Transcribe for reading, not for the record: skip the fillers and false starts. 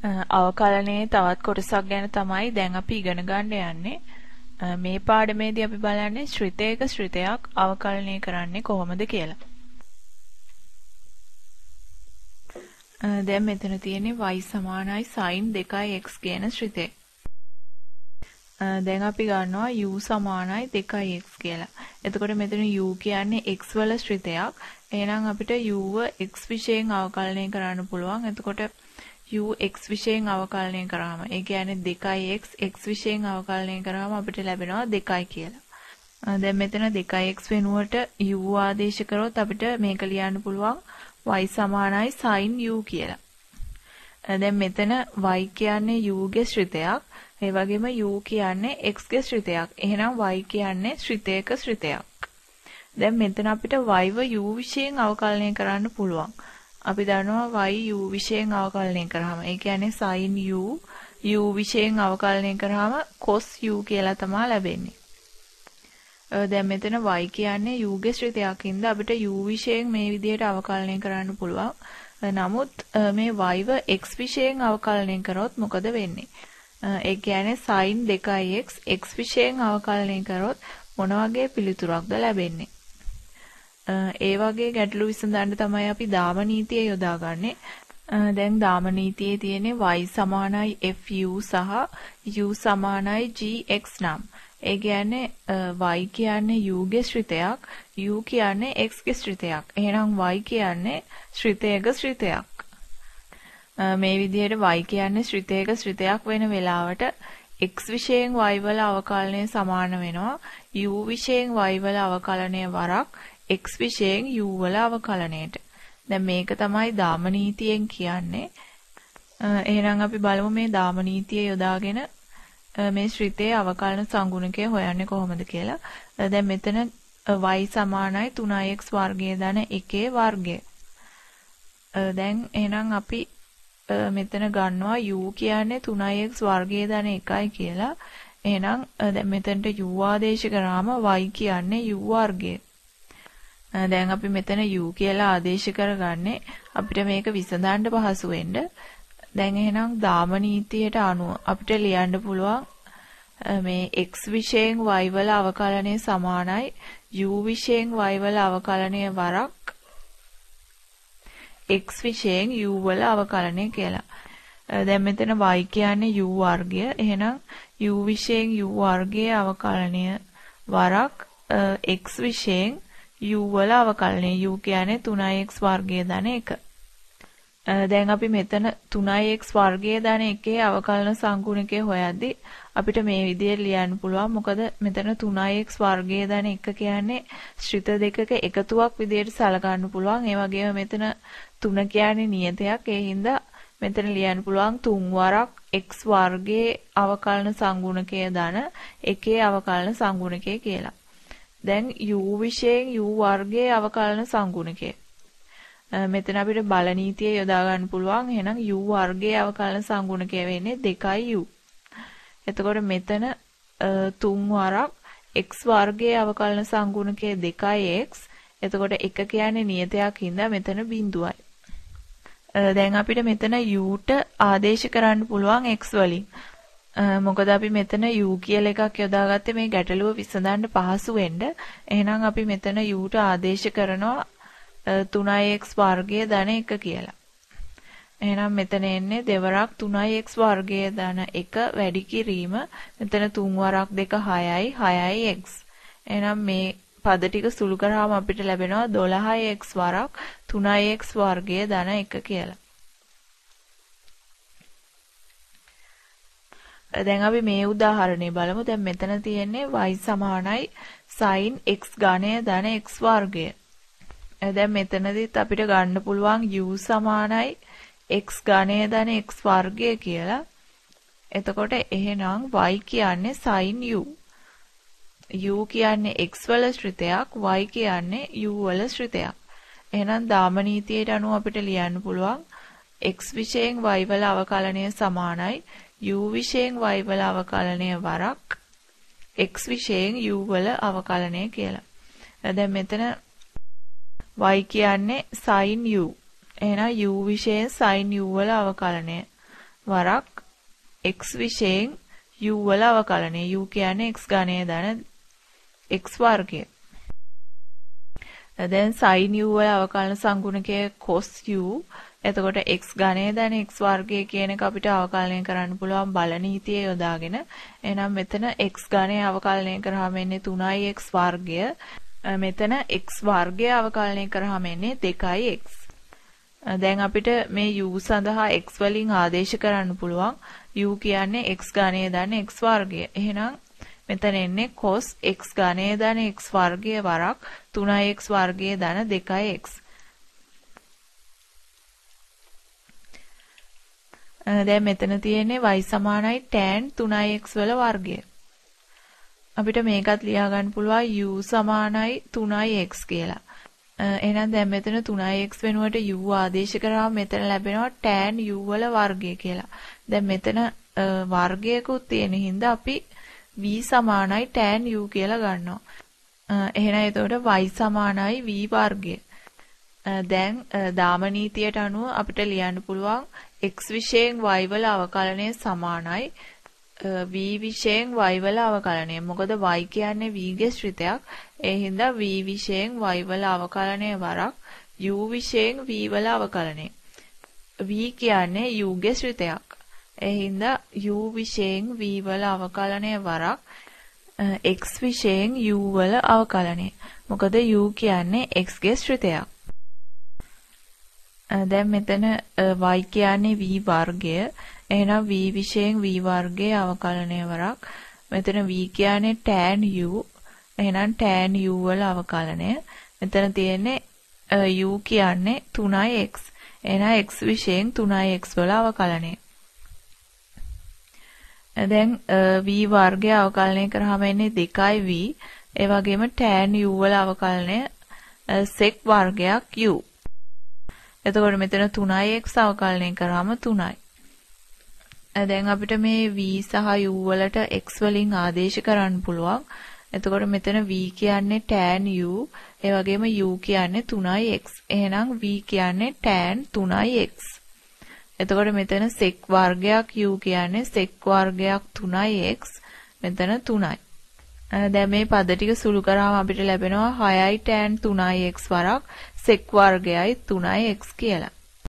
අවකලනයේ තවත් කොටසක් ගැන තමයි දැන් අපි ඉගෙන ගන්න යන්නේ. මේ පාඩමේදී අපි බලන්නේ ශ්‍රිතයක ශ්‍රිතයක් අවකලනය කරන්නේ කොහොමද කියලා. දැන් මෙතන තියෙන්නේ y සමානයි sin 2x කියන ශ්‍රිතය. දැන් අපි ගන්නවා u සමානයි 2x කියලා. එතකොට මෙතන u කියන්නේ x වල ශ්‍රිතයක්. එහෙනම් අපිට u ව x විශයෙන් අවකලනය කරන්න පුළුවන්. එතකොට u x විශයෙන් අවකලනය කරාම ඒ කියන්නේ 2x x විශයෙන් අවකලනය කරාම අපිට ලැබෙනවා 2 කියලා. දැන් මෙතන 2x වෙනුවට u ආදේශ කරොත් අපිට මේක ලියන්න පුළුවන් y සමානයි sin u කියලා. දැන් මෙතන y කියන්නේ u ගේ ශ්‍රිතයක්. ඒ වගේම u කියන්නේ x ගේ ශ්‍රිතයක්. එහෙනම් y කියන්නේ ශ්‍රිතයක ශ්‍රිතයක්. දැන් මෙතන අපිට y ව u විශයෙන් අවකලනය කරන්න පුළුවන්. අපි දන්නවා y u විශයෙන් අවකලනය කරාම ඒ කියන්නේ sin u විශයෙන් අවකලනය කරාම cos u කියලා තමයි ලැබෙන්නේ. දැන් මෙතන y කියන්නේ u ගේ ශ්‍රිතයක් හින්දා අපිට u විශයෙන් මේ විදිහට අවකලනය කරන්න පුළුවන්. නමුත් මේ y ව x විශයෙන් අවකලනය කරොත් මොකද වෙන්නේ? ඒ කියන්නේ sin 2x x විශයෙන් අවකලනය කරොත් මොන වගේ පිළිතුරක්ද ලැබෙන්නේ? ඒ වගේ ගැටලු විසඳන්න තමයි අපි දාම නීතිය යොදාගන්නේ. දැන් දාම නීතියේ තියෙන්නේ y සමානයි fu සහ u සමානයි gx නම්. ඒ කියන්නේ y කියන්නේ u ගේ ශ්‍රිතයක්, u කියන්නේ x ගේ ශ්‍රිතයක්. එහෙනම් y කියන්නේ ශ්‍රිතයක ශ්‍රිතයක්. මේ විදිහට y කියන්නේ ශ්‍රිතයක ශ්‍රිතයක් වෙන වෙලාවට x විශයෙන් y වල අවකලනය සමාන වෙනවා u විශයෙන් y වල අවකලනය වරක් x විශයෙන් u වල අවකලනයට. දැන් මේක තමයි දාම නීතියෙන් කියන්නේ. එහෙනම් අපි බලමු මේ දාම නීතිය යොදාගෙන මේ ශ්‍රිතයේ අවකලන සංගුණකය හොයන්නේ කොහොමද කියලා. දැන් මෙතන y සමානයි 3x වර්ගය ධන 1 වර්ගය. දැන් එහෙනම් අපි මෙතන ගන්නවා u කියන්නේ 3x වර්ගය ධන 1යි කියලා. එහෙනම් දැන් මෙතනට u ආදේශ කරාම y කියන්නේ u වර්ගය. දැන් අපි මෙතන u කියලා ආදේශ කරගන්නේ අපිට මේක විසඳන්න පහසු වෙන්න. දැන් එහෙනම් දාම නීතියට අනුව අපිට ලියන්න පුළුවන් මේ x විශයෙන් y වල අවකලනය සමානයි u විශයෙන් y වල අවකලනය වරක් x විශයෙන් u වල අවකලනය කියලා. දැන් මෙතන y කියන්නේ u වර්ගය. එහෙනම් u විශයෙන් u වර්ගයේ අවකලනය වරක් x විශයෙන් u වල අවකලනය. u කියන්නේ 3x වර්ගය ධන 1. දැන් අපි මෙතන 3x වර්ගය ධන 1 අවකලන සංගුණකය හොයද්දී අපිට මේ විදිහට ලියන්න පුළුවන්. මොකද මෙතන 3x වර්ගය ධන 1 කියන්නේ ශ්‍රිත දෙකක එකතුවක් විදිහට සලකන්න පුළුවන්. ඒ වගේම මෙතන 3 කියන්නේ නියතයක්. ඒ හින්දා මෙතන ලියන්න පුළුවන් 3 වරක් x වර්ගයේ අවකලන සංගුණකය ධන 1 අවකලන සංගුණකය කියලා. දැන් u විශයෙන් u වර්ගයේ අවකලන සංගුණකය. මෙතන අපිට බල නීතිය යොදා ගන්න පුළුවන්. එහෙනම් u වර්ගයේ අවකලන සංගුණකය වෙන්නේ 2u. එතකොට මෙතන 3 වරක් x වර්ගයේ අවකලන සංගුණකය 2x. එතකොට 1 කියන්නේ නියතයක් හින්දා මෙතන බිඳුවයි. දැන් අපිට මෙතන u-ට ආදේශ කරන්න පුළුවන් x වලින්. මොකද අපි මෙතන u කියලා එකක් යොදාගත්තේ මේ ගැටලුව විසඳන්න පහසු වෙන්න. එහෙනම් අපි මෙතන u-ට ආදේශ කරනවා 3x වර්ගය ධන 1 කියලා. එහෙනම් මෙතන එන්නේ දෙවරක් 3x වර්ගය ධන 1 වැඩි කිරීම. මෙතන 3 වරක් 2 6යි 6යි x. එහෙනම් මේ පද ටික සුළු කරාම අපිට ලැබෙනවා 12x වරක් 3x වර්ගය ධන 1 කියලා. දැන් අපි මේ උදාහරණය බලමු. දැන් මෙතන තියෙන්නේ y සමානයි sin x ඝනය ධන x වර්ගය. දැන් මෙතනදිත් අපිට ගන්න පුළුවන් u සමානයි x ඝනය ධන x වර්ගය කියලා. එතකොට එහෙනම් y කියන්නේ sin u. u කියන්නේ x වල ශ්‍රිතයක්, y කියන්නේ u වල ශ්‍රිතයක්. එහෙනම් දාම නීතියට අනුව අපිට ලියන්න පුළුවන් x විශයෙන් y වල අවකලනය සමානයි u විශයෙන් y වල අවකලනය වරක් x විශයෙන් u වල අවකලනය කියලා. දැන් මෙතන y කියන්නේ sin u. එහෙනම් u විශයෙන් sin u වල අවකලනය වරක් x විශේෂයෙන් u වල අවකලනය. u කියන්නේ x ඝනය ධන x වර්ගය. දැන් sin u වල අවකලන සංගුණකය cos u. එතකොට x ඝනය ධන x වර්ගය කියන එක අපිට අවකලනය කරන්න පුළුවන් බල නීතිය යොදාගෙන. එහෙනම් මෙතන x ඝනය අවකලනය කරාම එන්නේ 3x වර්ගය. මෙතන x වර්ගය අවකලනය කරාම එන්නේ 2x. දැන් අපිට මේ u සඳහා x වලින් ආදේශ කරන්න පුළුවන්. u කියන්නේ x ඝනය ධන x වර්ගය. එහෙනම් මෙතන එන්නේ cos x ඝනය ධන x වර්ගය වරක් 3x වර්ගය ධන 2x. දැන් මෙතන තියෙන්නේ y සමානයි tan 3x වල වර්ගය. අපිට මේකත් ලියා ගන්න පුළුවන් u සමානයි 3x කියලා. එහෙනම් දැන් මෙතන 3x වෙනුවට u ආදේශ කරාම මෙතන ලැබෙනවා tan u වල වර්ගය කියලා. දැන් මෙතන වර්ගයකුත් තියෙන හින්දා අපි v සමානයි tan u කියලා ගන්නවා. එහෙනම් එතකොට y සමානයි v වර්ගය. දැන් දාම නීතියට අනුව අපිට ලියන්න පුළුවන් x විශේෂයෙන් y වල අවකලනය සමානයි v විශේෂයෙන් y වල අවකලනය. මොකද y කියන්නේ v ගේ ශ්‍රිතයක්. ඒ හින්දා v විශේෂයෙන් y වල අවකලනය වරක් u විශේෂයෙන් v වල අවකලනය. v කියන්නේ u ගේ ශ්‍රිතයක්. ඒ හින්දා u විශේෂයෙන් v වල අවකලනය වරක් x විශේෂයෙන් u වල අවකලනය. මොකද u කියන්නේ x ගේ ශ්‍රිතයක්. දැන් මෙතන y කියන්නේ v වර්ගය. එහෙනම් v විශේෂයෙන් v වර්ගයේ අවකලනය වරක්. මෙතන v කියන්නේ tan u. එහෙනම් tan u වල අවකලනය. මෙතන තියෙන්නේ u කියන්නේ 3x. එහෙනම් x විශේෂයෙන් 3x වල අවකලනය. දැන් v වර්ගය අවකලනය කරාම එන්නේ 2v. ඒ වගේම tan u වල අවකලනය sec වර්ගයක් u. එතකොට මෙතන 3x අවකලනය කරාම 3යි. දැන් අපිට මේ v සහ u වලට x වලින් ආදේශ කරන්න පුළුවන්. එතකොට මෙතන v කියන්නේ tan u, ඒ වගේම u කියන්නේ 3x. එහෙනම් v කියන්නේ tan 3x. එතකොට මෙතන sec වර්ගයක් u කියන්නේ sec වර්ගයක් 3x. මෙතන 3යි. දැන් මේ පද ටික සුළු කරාම අපිට ලැබෙනවා 6යි tan 3x වරක් sec වර්ගයයි 3x කියලා.